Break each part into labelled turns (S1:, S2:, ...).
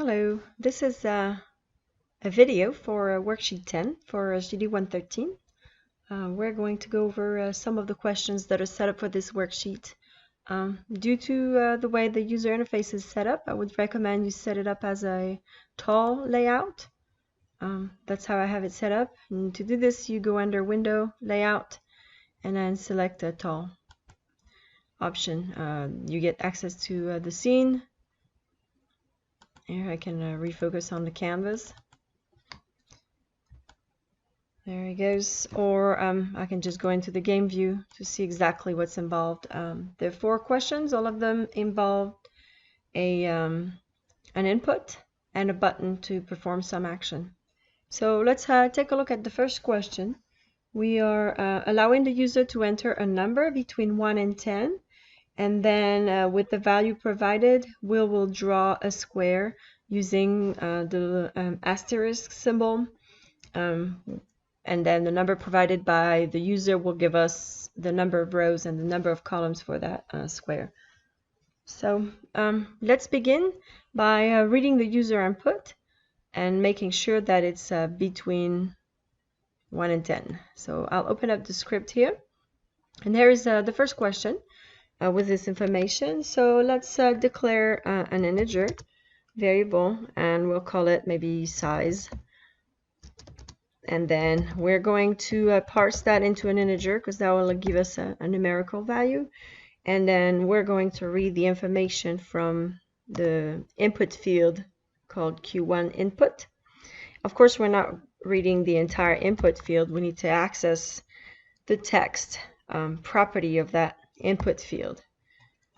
S1: Hello, this is a video for Worksheet 10 for GD113. We're going to go over some of the questions that are set up for this worksheet. Due to the way the user interface is set up, I would recommend you set it up as a tall layout. That's how I have it set up. And to do this, you go under Window, Layout, and then select a tall option. You get access to the scene. Here I can refocus on the canvas. There he goes. Or I can just go into the game view to see exactly what's involved. There are 4 questions. All of them involve an input and a button to perform some action. So let's take a look at the first question. We are allowing the user to enter a number between 1 and 10. And then with the value provided, we will draw a square using the asterisk symbol. And then the number provided by the user will give us the number of rows and the number of columns for that square. So let's begin by reading the user input and making sure that it's between 1 and 10. So I'll open up the script here. And there is the first question with this information. So let's declare an integer variable, and we'll call it maybe size. And then we're going to parse that into an integer because that will give us a numerical value. And then we're going to read the information from the input field called Q1 input. Of course, we're not reading the entire input field. We need to access the text property of that input field.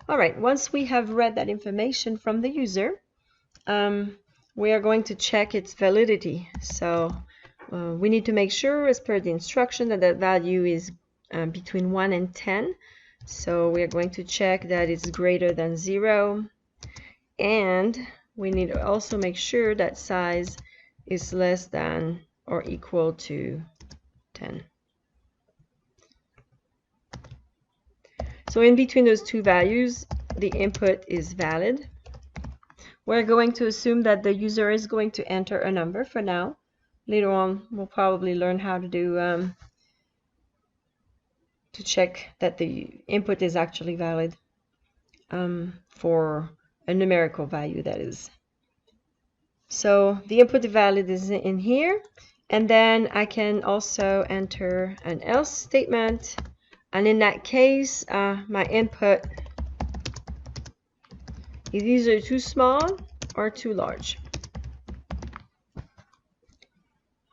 S1: All right, once we have read that information from the user, we are going to check its validity. So we need to make sure, as per the instruction, that that value is between 1 and 10. So we are going to check that it's greater than 0. And we need to also make sure that size is less than or equal to 10. So in between those two values, the input is valid. We're going to assume that the user is going to enter a number for now. Later on, we'll probably learn how to do to check that the input is actually valid for a numerical value, that is. So the input valid is in here, and then I can also enter an else statement, and in that case, my input is either too small or too large.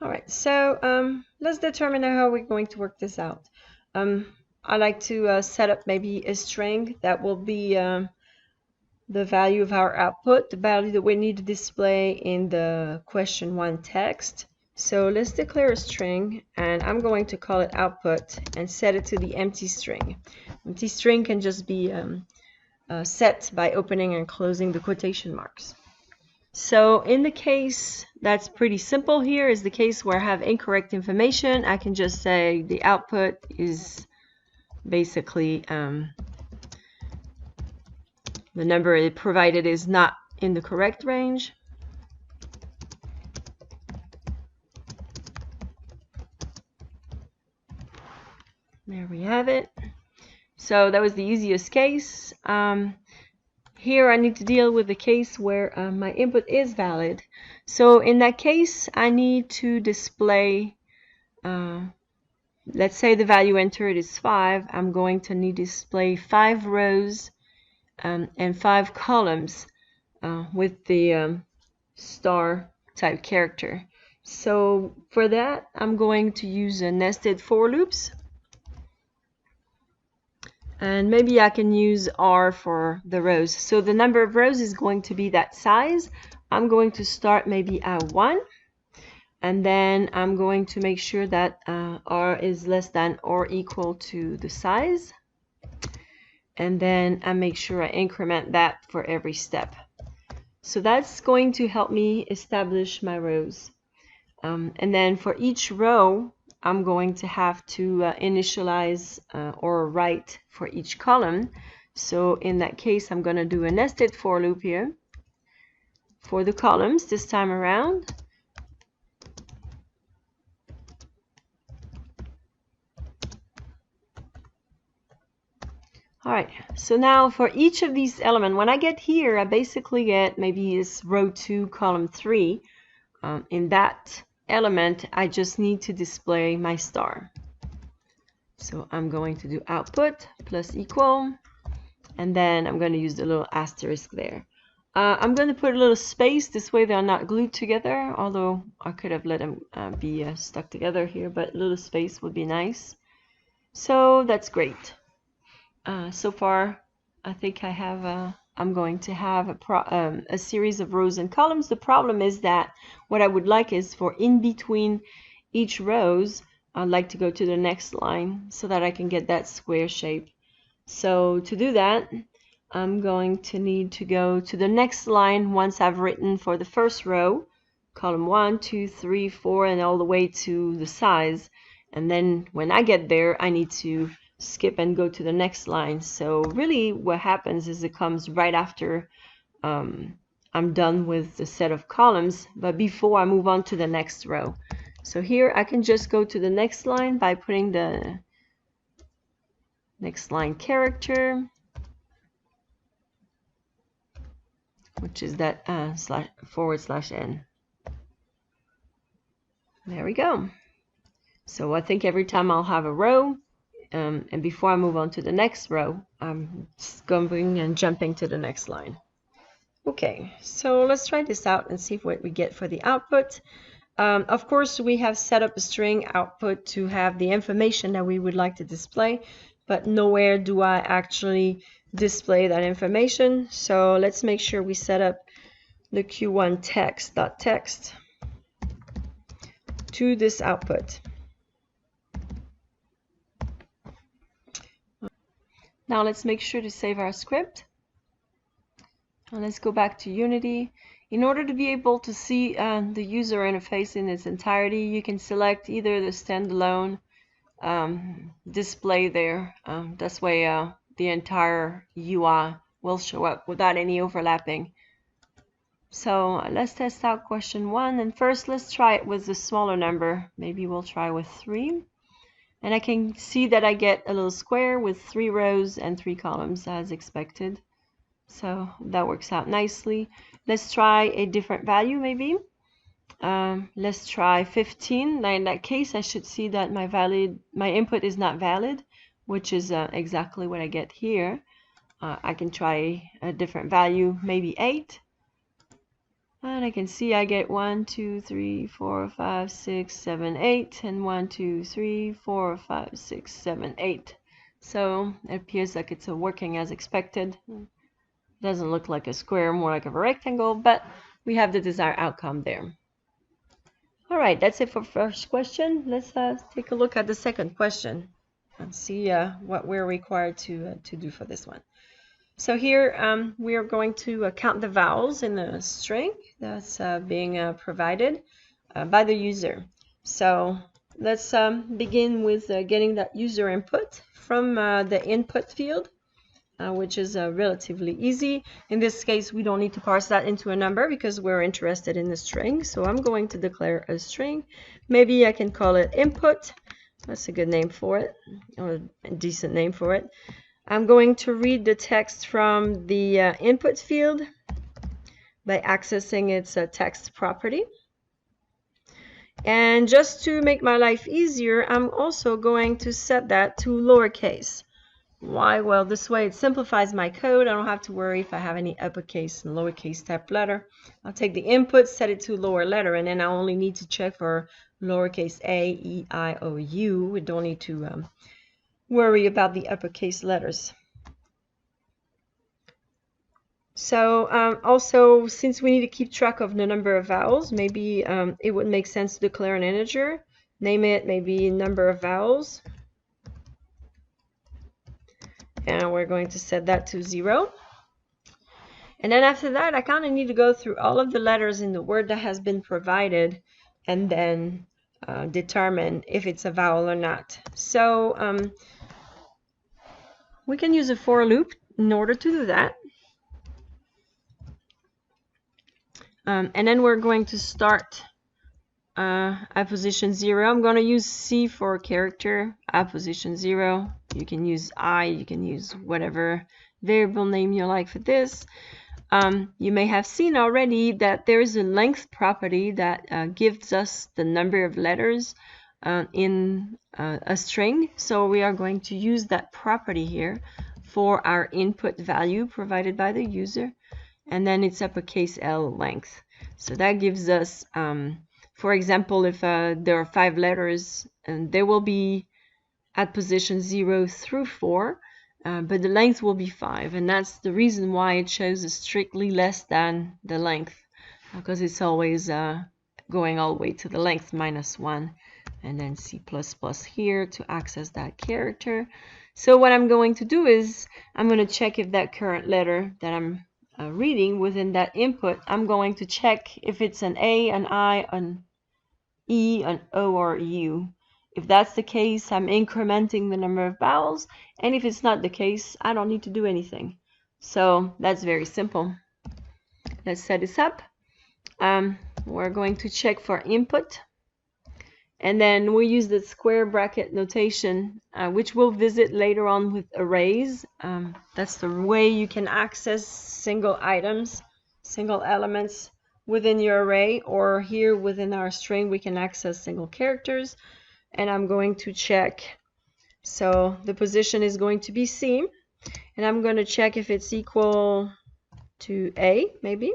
S1: All right, so let's determine how we're going to work this out. I like to set up maybe a string that will be the value of our output, the value that we need to display in the question 1 text. So let's declare a string, and I'm going to call it output and set it to the empty string. Empty string can just be set by opening and closing the quotation marks. So in the case that's pretty simple here is the case where I have incorrect information. I can just say the output is basically the number it provided is not in the correct range. There we have it. So that was the easiest case. Here I need to deal with the case where my input is valid. So in that case, I need to display, let's say the value entered is 5. I'm going to need to display 5 rows and 5 columns with the star type character. So for that, I'm going to use a nested for loops. And maybe I can use R for the rows. So the number of rows is going to be that size. I'm going to start maybe at 1. And then I'm going to make sure that R is less than or equal to the size. And then I make sure I increment that for every step. So that's going to help me establish my rows. And then for each row, I'm going to have to initialize or write for each column. So in that case, I'm going to do a nested for loop here. for the columns this time around. All right, so now for each of these elements, when I get here, I basically get maybe it's row 2, column 3. In that element, I just need to display my star. So I'm going to do output plus equal, and then I'm going to use the little asterisk there. I'm going to put a little space, this way they're not glued together, although I could have let them be stuck together here, but a little space would be nice. So that's great. So far, I think I have I'm going to have a series of rows and columns. The problem is that what I would like is for in between each rows, I'd like to go to the next line so that I can get that square shape. So to do that, I'm going to need to go to the next line once I've written for the first row, column 1, 2, 3, 4, and all the way to the size. And then when I get there, I need to skip and go to the next line. So really what happens is it comes right after I'm done with the set of columns, but before I move on to the next row. So here I can just go to the next line by putting the next line character, which is that /n. There we go. So I think every time I'll have a row, and before I move on to the next row, I'm just going and jumping to the next line. Okay, so let's try this out and see what we get for the output. Of course, we have set up a string output to have the information that we would like to display, but nowhere do I actually display that information. So let's make sure we set up the Q1 text.text to this output. Now let's make sure to save our script. And let's go back to Unity. In order to be able to see the user interface in its entirety, you can select either the standalone display there. This way the entire UI will show up without any overlapping. So let's test out question 1. And first, let's try it with a smaller number. Maybe we'll try with 3. And I can see that I get a little square with 3 rows and 3 columns as expected. So that works out nicely. Let's try a different value maybe. Let's try 15. Now in that case, I should see that my input is not valid, which is exactly what I get here. I can try a different value, maybe 8. And I can see I get 1, 2, 3, 4, 5, 6, 7, 8, and 1, 2, 3, 4, 5, 6, 7, 8. So it appears like it's working as expected. Doesn't look like a square, more like a rectangle, but we have the desired outcome there. All right, that's it for first question. Let's take a look at the second question and see what we're required to do for this one. So here we are going to count the vowels in the string that's being provided by the user. So let's begin with getting that user input from the input field, which is relatively easy. In this case, we don't need to parse that into a number because we're interested in the string. So I'm going to declare a string. Maybe I can call it input. That's a good name for it, or a decent name for it. I'm going to read the text from the input field by accessing its text property. And just to make my life easier, I'm also going to set that to lowercase. Why? Well, this way it simplifies my code. I don't have to worry if I have any uppercase and lowercase type letter. I'll take the input, set it to lower letter, and then I only need to check for lowercase a, e, I, o, u. We don't need to worry about the uppercase letters. So also, since we need to keep track of the number of vowels, maybe it would make sense to declare an integer. Name it maybe number of vowels. And we're going to set that to 0. And then after that, I kind of need to go through all of the letters in the word that has been provided and then determine if it's a vowel or not. So we can use a for loop in order to do that. And then we're going to start at position 0. I'm going to use C for character at position 0. You can use I, you can use whatever variable name you like for this. You may have seen already that there is a length property that gives us the number of letters in a string. So we are going to use that property here for our input value provided by the user. And then it's uppercase L length. So that gives us, for example, if there are 5 letters, and they will be at position 0 through 4, but the length will be 5. And that's the reason why it shows a strictly less than the length, because it's always going all the way to the length -1. And then C++ here to access that character. So what I'm going to do is I'm going to check if that current letter that I'm reading within that input, I'm going to check if it's an A, an I, an E, an O, or a U. If that's the case, I'm incrementing the number of vowels, and if it's not the case, I don't need to do anything. So that's very simple. Let's set this up. We're going to check for input, and then we use the square bracket notation, which we'll visit later on with arrays. That's the way you can access single items, single elements within your array, or here within our string we can access single characters. And I'm going to check, so the position is going to be C, and I'm going to check if it's equal to A, maybe.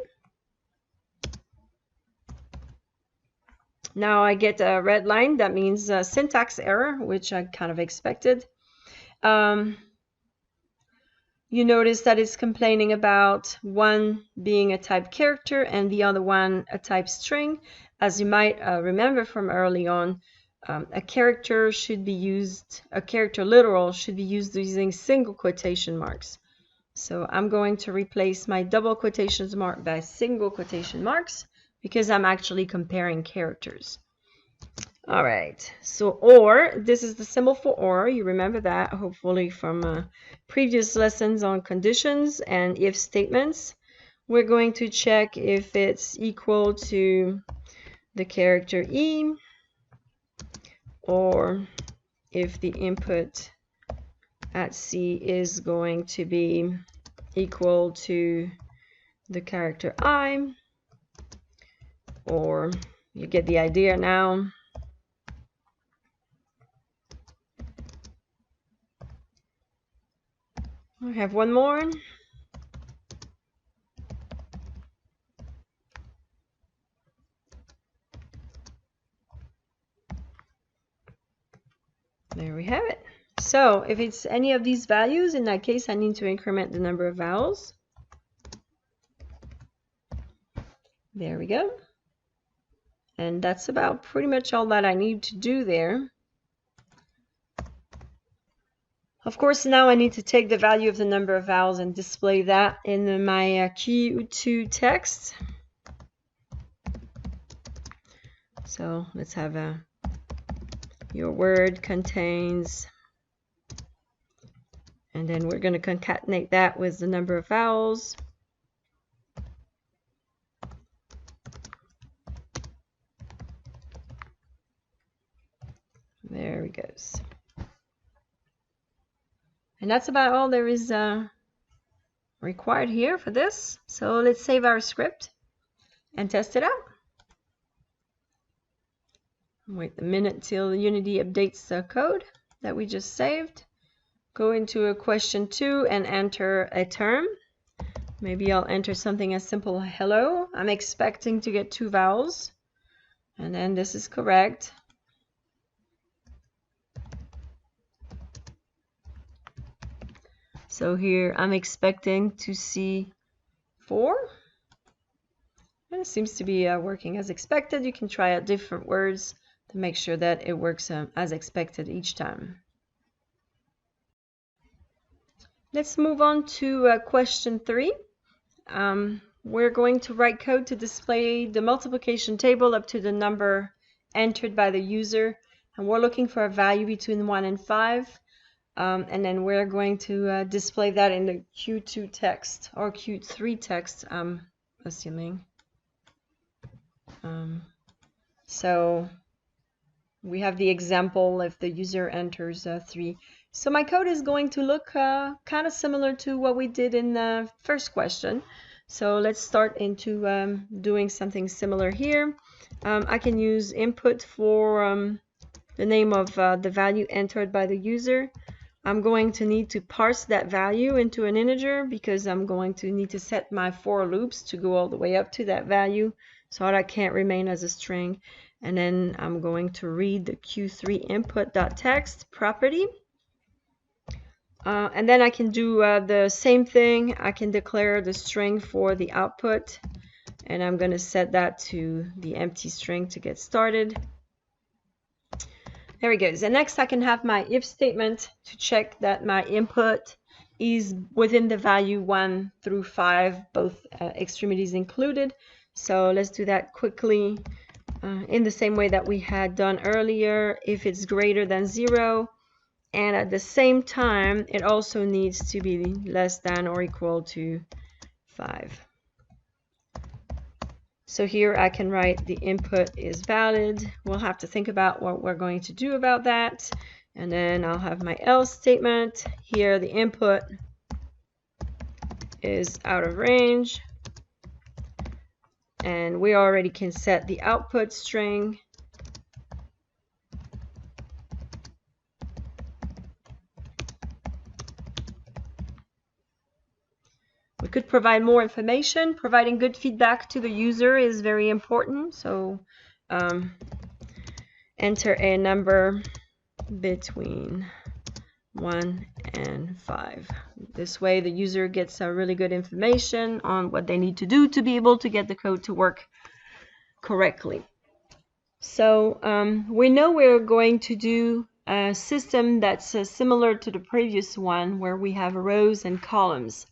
S1: Now I get a red line. That means syntax error, which I kind of expected. You notice that it's complaining about one being a type character and the other one a type string. As you might remember from early on, a character should be used, a character literal should be used using single quotation marks. So I'm going to replace my double quotations mark by single quotation marks because I'm actually comparing characters. All right, so or, this is the symbol for or. You remember that hopefully from previous lessons on conditions and if statements. We're going to check if it's equal to the character E, or if the input at C is going to be equal to the character I, or you get the idea now. I have one more. There we have it. So if it's any of these values, in that case, I need to increment the number of vowels. There we go. And that's about pretty much all that I need to do there. Of course, now I need to take the value of the number of vowels and display that in my Q2 text. So let's have your word contains, and then we're going to concatenate that with the number of vowels. There it goes. And that's about all there is required here for this. So let's save our script and test it out. Wait a minute till Unity updates the code that we just saved. Go into a question 2 and enter a term. Maybe I'll enter something as simple as hello. I'm expecting to get 2 vowels. And then this is correct. So here I'm expecting to see 4. And it seems to be working as expected. You can try out different words to make sure that it works as expected each time. Let's move on to question 3. We're going to write code to display the multiplication table up to the number entered by the user. And we're looking for a value between 1 and 5. And then we're going to display that in the Q2 text or Q3 text, I'm assuming. So we have the example if the user enters 3. So my code is going to look kind of similar to what we did in the first question. So let's start into doing something similar here. I can use input for the name of the value entered by the user. I'm going to need to parse that value into an integer because I'm going to need to set my for loops to go all the way up to that value so that can't remain as a string. And then I'm going to read the Q3 input.text property. And then I can do the same thing. I can declare the string for the output, and I'm going to set that to the empty string to get started. There we go. And next I can have my if statement to check that my input is within the value 1 through 5, both extremities included. So let's do that quickly in the same way that we had done earlier. If it's greater than 0, and at the same time it also needs to be less than or equal to 5. So here I can write the input is valid. We'll have to think about what we're going to do about that. And then I'll have my else statement. Here the input is out of range. And we already can set the output string. We could provide more information. Providing good feedback to the user is very important. So enter a number between 1 and 5. This way the user gets really good information on what they need to do to be able to get the code to work correctly. So we know we're going to do a system that's similar to the previous one where we have rows and columns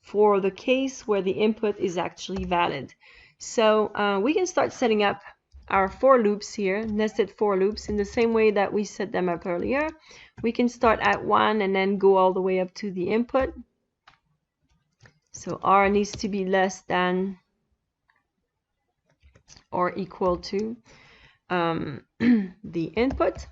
S1: for the case where the input is actually valid. So we can start setting up our for loops here, nested for loops, in the same way that we set them up earlier. We can start at 1 and then go all the way up to the input. So R needs to be less than or equal to the input.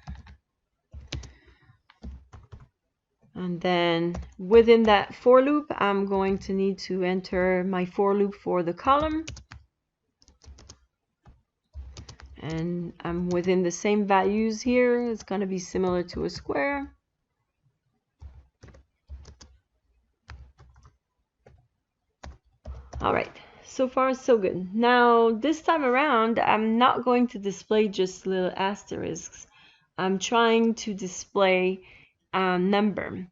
S1: And then within that for loop, I'm going to need to enter my for loop for the column. And I'm within the same values here. It's going to be similar to a square. All right, so far so good. Now this time around, I'm not going to display just little asterisks. I'm trying to display number.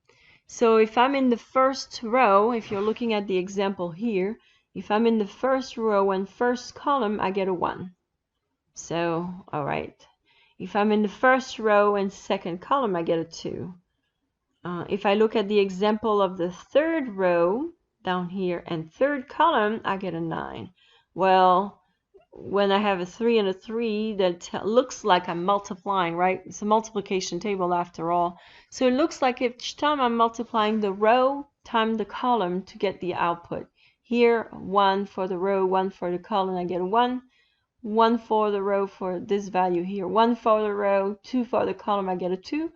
S1: So if I'm in the first row, if you're looking at the example here, if I'm in the first row and first column, I get a 1. So, all right. If I'm in the first row and second column, I get a 2. If I look at the example of the third row down here and third column, I get a 9. Well, when I have a 3 and a 3, that looks like I'm multiplying, right? It's a multiplication table after all. So it looks like each time I'm multiplying the row times the column to get the output. Here, 1 for the row, 1 for the column, I get a 1. 1 for the row for this value here. 1 for the row, 2 for the column, I get a 2.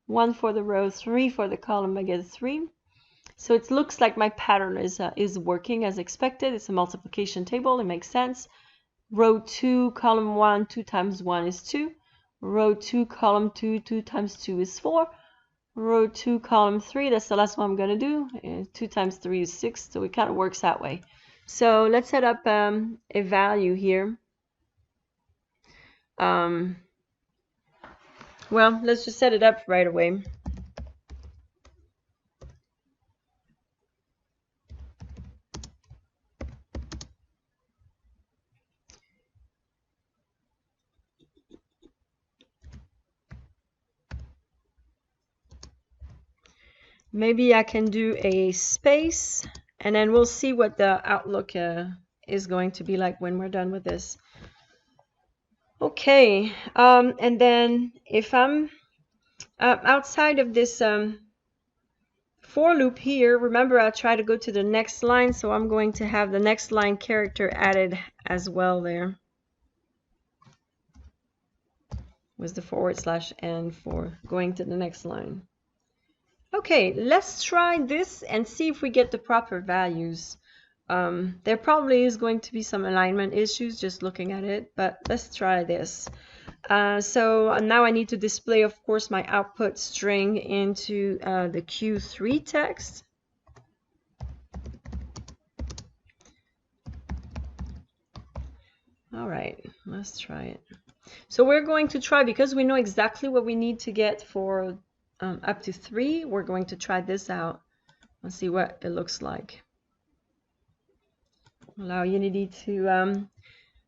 S1: 1 for the row, 3 for the column, I get a 3. So it looks like my pattern is working as expected. It's a multiplication table. It makes sense. Row 2, column 1, 2 times 1 is 2. Row 2, column 2, 2 times 2 is 4. Row 2, column 3, that's the last one I'm going to do. 2 times 3 is 6, so it kind of works that way. So let's set up a value here. Well, let's just set it up right away. Maybe I can do a space, and then we'll see what the outlook is going to be like when we're done with this. Okay, and then if I'm outside of this for loop here, remember I try to go to the next line, so I'm going to have the next line character added as well there. with the /n for going to the next line. Okay, let's try this and see if we get the proper values. There probably is going to be some alignment issues just looking at it, but let's try this. So now I need to display, of course, my output string into the Q3 text. All right, let's try it. So we're going to try, because we know exactly what we need to get for up to 3, we're going to try this out and see what it looks like. Allow Unity to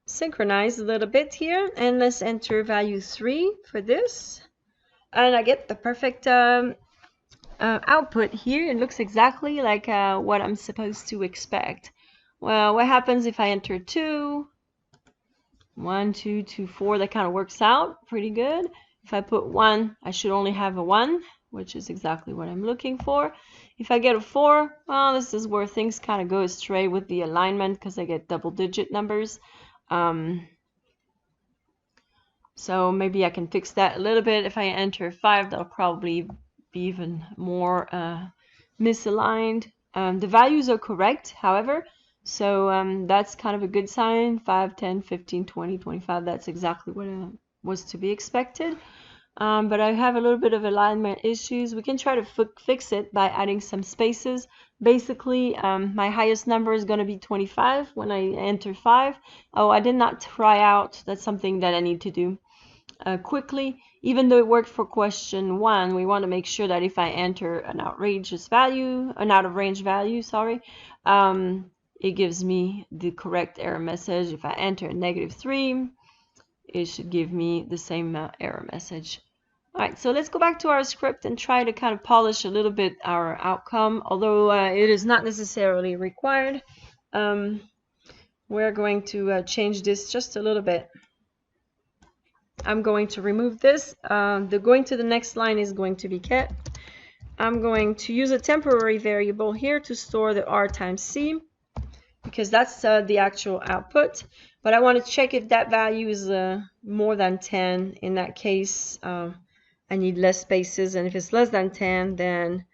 S1: synchronize a little bit here, and let's enter value 3 for this, and I get the perfect output here. It looks exactly like what I'm supposed to expect. Well, what happens if I enter 2? 1, 2, 2, 4, that kind of works out pretty good. If I put 1, I should only have a 1, which is exactly what I'm looking for. If I get a 4, well, this is where things kind of go astray with the alignment, because I get double-digit numbers. So maybe I can fix that a little bit. If I enter 5, that'll probably be even more misaligned. The values are correct, however, so that's kind of a good sign. 5, 10, 15, 20, 25, that's exactly what was to be expected. But I have a little bit of alignment issues. We can try to fix it by adding some spaces. Basically, my highest number is going to be 25 when I enter 5. Oh, I did not try out. That's something that I need to do quickly. Even though it worked for question 1, we want to make sure that if I enter an outrageous value, an out of range value, sorry, it gives me the correct error message. If I enter a -3, it should give me the same error message. All right, so let's go back to our script and try to kind of polish a little bit our outcome, although it is not necessarily required. We're going to change this just a little bit. I'm going to remove this. The going to the next line is going to be kept. I'm going to use a temporary variable here to store the R times C, because that's the actual output. But I want to check if that value is more than 10. In that case, I need less spaces, and if it's less than 10, then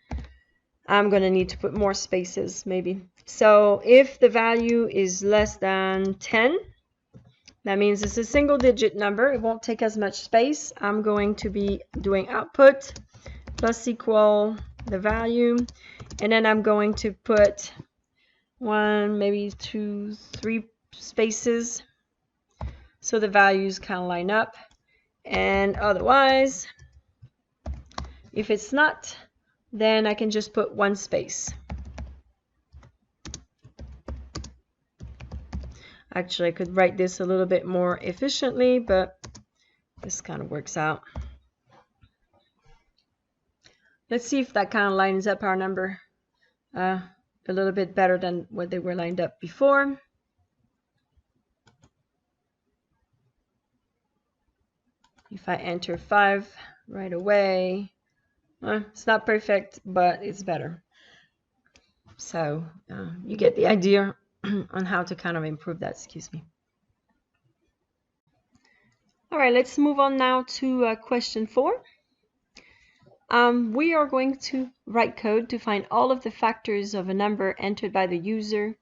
S1: I'm going to need to put more spaces, maybe. So if the value is less than 10, that means it's a single-digit number. It won't take as much space. I'm going to be doing output plus equal the value, and then I'm going to put 1, maybe 2, 3 spaces so the values kind of line up. And otherwise, if it's not, then I can just put 1 space. Actually, I could write this a little bit more efficiently, but this kind of works out. Let's see if that kind of lines up our number a little bit better than what they were lined up before. If I enter 5 right away, it's not perfect, but it's better. So you get the idea on how to kind of improve that. Excuse me. All right, let's move on now to question 4. We are going to write code to find all of the factors of a number entered by the user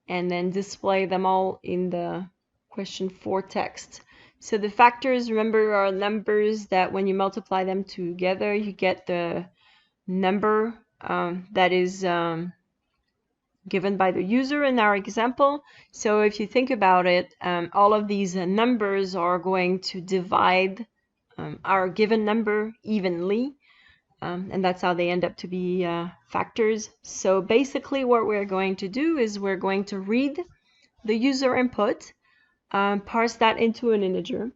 S1: and then display them all in the question 4 text. So the factors, remember, are numbers that when you multiply them together, you get the number that is given by the user in our example. So if you think about it, all of these numbers are going to divide our given number evenly. And that's how they end up to be factors. So basically what we're going to do is we're going to read the user input, parse that into an integer,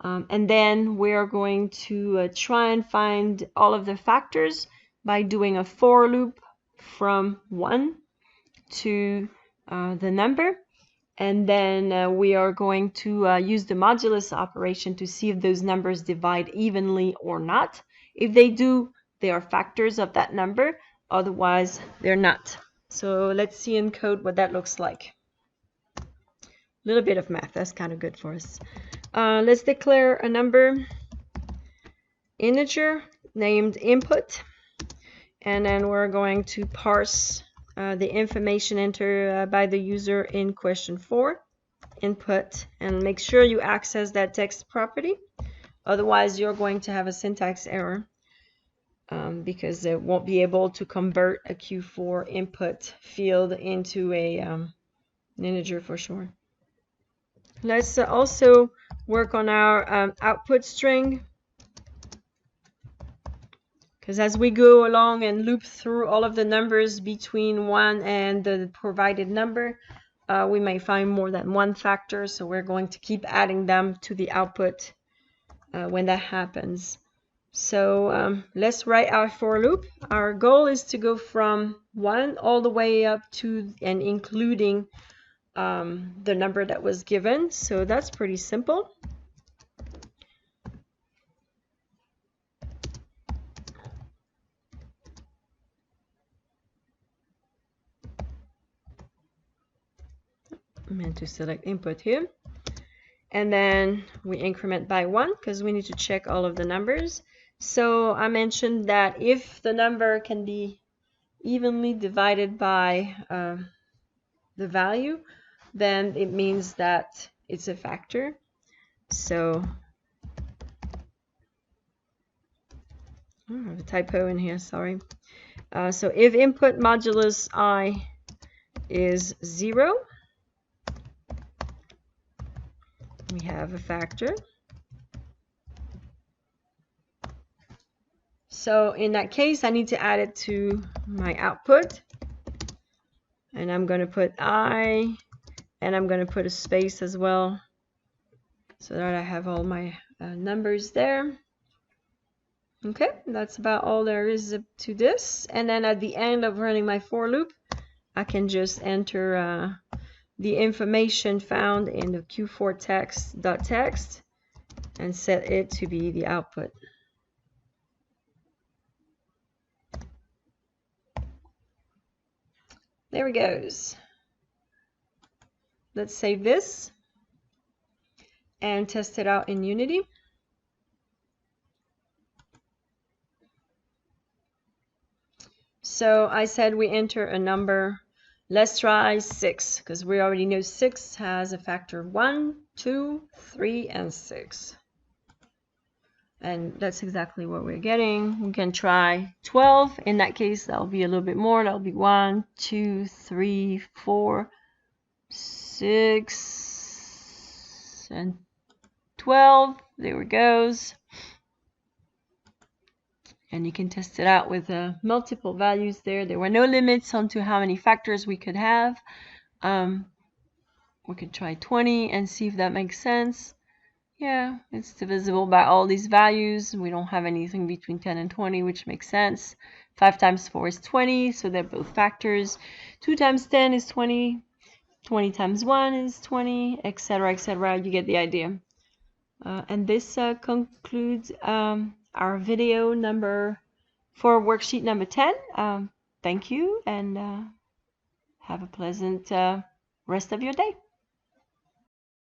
S1: and then we're going to try and find all of the factors by doing a for loop from 1 to the number. And then we are going to use the modulus operation to see if those numbers divide evenly or not. If they do, they are factors of that number. Otherwise, they're not. So let's see in code what that looks like. A little bit of math, that's kind of good for us. Let's declare a number integer named input, and then we're going to parse the information entered by the user in question 4, input, and make sure you access that text property. Otherwise, you're going to have a syntax error because it won't be able to convert a Q4 input field into an integer for sure. Let's also work on our output string, because as we go along and loop through all of the numbers between 1 and the provided number, we may find more than one factor, so we're going to keep adding them to the output when that happens. So let's write our for loop. Our goal is to go from 1 all the way up to and including the number that was given, so that's pretty simple. I meant to select input here. And then we increment by 1 because we need to check all of the numbers. So I mentioned that if the number can be evenly divided by the value, then it means that it's a factor. So I have a typo in here, sorry. So if input modulus I is 0, we have a factor. So in that case, I need to add it to my output. And I'm going to put I, and I'm going to put a space as well, so that I have all my numbers there. Okay, that's about all there is to this. And then at the end of running my for loop, I can just enter the information found in the Q4 text.text and set it to be the output. There it goes. Let's save this and test it out in Unity. So I said we enter a number. Let's try 6, because we already know 6 has a factor of 1, 2, 3, and 6. And that's exactly what we're getting. We can try 12. In that case, that'll be a little bit more. That'll be 1, 2, 3, 4, 6, and 12. There it goes. And you can test it out with multiple values there. There were no limits onto how many factors we could have. We could try 20 and see if that makes sense. Yeah, it's divisible by all these values. We don't have anything between 10 and 20, which makes sense. 5 times 4 is 20, so they're both factors. 2 times 10 is 20. 20 times 1 is 20, etc., etc. You get the idea. And this concludes our video for worksheet number 10. Thank you, and have a pleasant rest of your day.